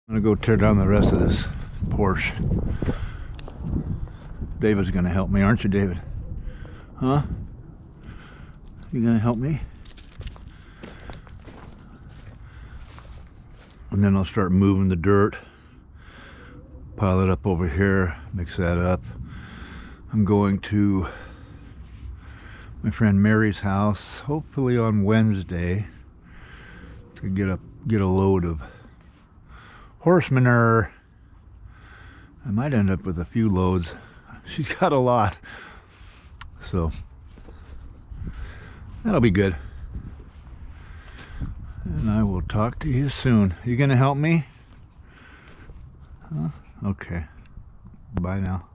I'm gonna go tear down the rest of this porch. David's gonna help me, aren't you, David? Huh? You gonna help me? And then I'll start moving the dirt, pile it up over here, mix that up. I'm going to my friend Mary's house, hopefully on Wednesday, to get a load of horse manure. I might end up with a few loads. She's got a lot, so that'll be good. And I will talk to you soon. You gonna help me? Huh? Okay. Bye now.